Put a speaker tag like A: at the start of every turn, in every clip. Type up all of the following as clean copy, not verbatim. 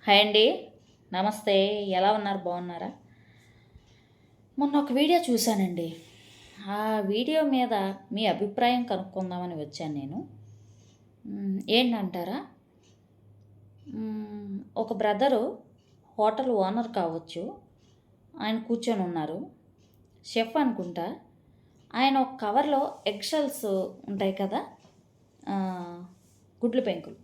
A: Hi అండి. నమస్తే. ఎలా ఉన్నారు? బాగున్నారా? మొన్న ఒక వీడియో చూశానండి. ఆ వీడియో మీద మీ అభిప్రాయం కనుక్కుందామని వచ్చాను నేను. ఏంటంటారా? ఒక బ్రదరు హోటల్ ఓనర్ కావచ్చు. ఆయన కూర్చొని ఉన్నారు. షెఫ్ అనుకుంటా. ఆయన ఒక కవర్లో ఎగ్షెల్స్ ఉంటాయి కదా, గుడ్లు పెంకులు,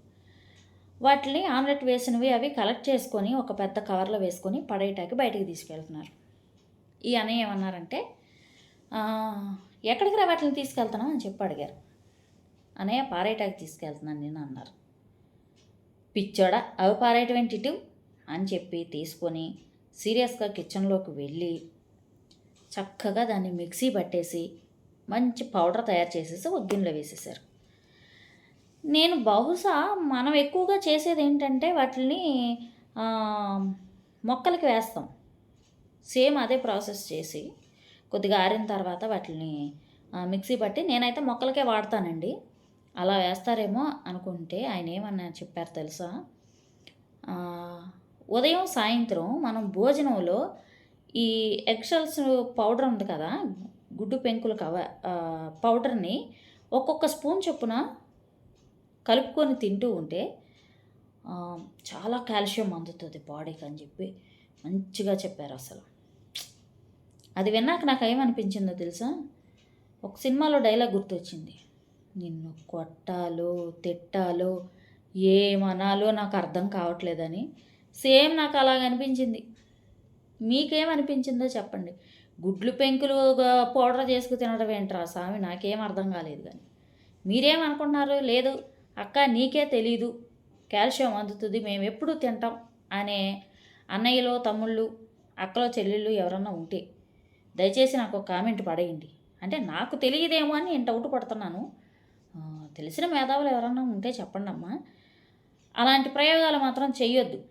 A: వాటిని ఆమ్లెట్ వేసినవి అవి కలెక్ట్ చేసుకొని ఒక పెద్ద కవర్లో వేసుకొని పడేయటానికి బయటికి తీసుకెళ్తున్నారు. ఈ అన్నయ్య ఏమన్నారంటే, ఎక్కడికి రా వాటిని తీసుకెళ్తున్నావు అని చెప్పి అడిగారు. అన్నయ్య పారేయటానికి తీసుకెళ్తున్నాను నేను అన్నారు. పిచ్చోడా, అవి పారేయటం ఏంటి ఇటు అని చెప్పి తీసుకొని సీరియస్గా కిచెన్లోకి వెళ్ళి చక్కగా దాన్ని మిక్సీ పట్టేసి మంచి పౌడర్ తయారు చేసేసి ఒక గిన్నెలో వేసేసారు. నేను బహుశా మనం ఎక్కువగా చేసేది ఏంటంటే వాటిని మొక్కలకి వేస్తాం. సేమ్ అదే ప్రాసెస్ చేసి కొద్దిగా ఆరిన తర్వాత వాటిని మిక్సీ పట్టి నేనైతే మొక్కలకే వాడతానండి. అలా వేస్తారేమో అనుకుంటే ఆయన ఏమన్నా చెప్పారు తెలుసా? ఉదయం సాయంత్రం మనం భోజనంలో ఈ ఎగ్షెల్స్ పౌడర్ ఉంది కదా, గుడ్డు పెంకులు పౌడర్ని ఒక్కొక్క స్పూన్ చొప్పున కలుపుకొని తింటూ ఉంటే చాలా కాల్షియం అందుతుంది బాడీకి అని చెప్పి మంచిగా చెప్పారు. అసలు అది విన్నాక నాకు ఏమనిపించిందో తెలుసా? ఒక సినిమాలో డైలాగ్ గుర్తొచ్చింది. నిన్ను కొట్టాలో తిట్టాలో ఏమనాలో నాకు అర్థం కావట్లేదని. సేమ్ నాకు అలాగ అనిపించింది. మీకేమనిపించిందో చెప్పండి. గుడ్లు పెంకులు పౌడర్ చేసుకు తినడం ఏంట్రా స్వామి, నాకేం అర్థం కాలేదు. కానీ మీరేమనుకుంటున్నారు? లేదు అక్క నీకే తెలీదు, కాల్షియం అందుతుంది, మేము ఎప్పుడూ తింటాం అనే అన్నయ్యలో తమ్ముళ్ళు అక్కలో చెల్లెళ్ళు ఎవరన్నా ఉంటే దయచేసి నాకు ఒక కామెంట్ పడేయండి. అంటే నాకు తెలియదేమో అని నేను డౌట్ పడుతున్నాను. తెలిసిన మేధావులు ఎవరన్నా ఉంటే చెప్పండి అమ్మా. అలాంటి ప్రయోగాలు మాత్రం చెయ్యొద్దు.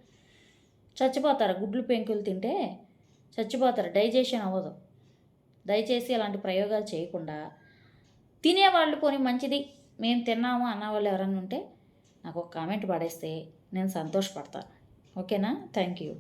A: చచ్చిపోతారు. గుడ్లు పెంకులు తింటే చచ్చిపోతారు, డైజెషన్ అవ్వదు. దయచేసి అలాంటి ప్రయోగాలు చేయకుండా తినేవాళ్ళు పోనీ మంచిది మేము తిన్నాము అన్నవాళ్ళు ఎవరన్నా ఉంటే నాకు ఒక కామెంట్ పడేస్తే నేను సంతోషపడతాను. ఓకేనా? Thank you.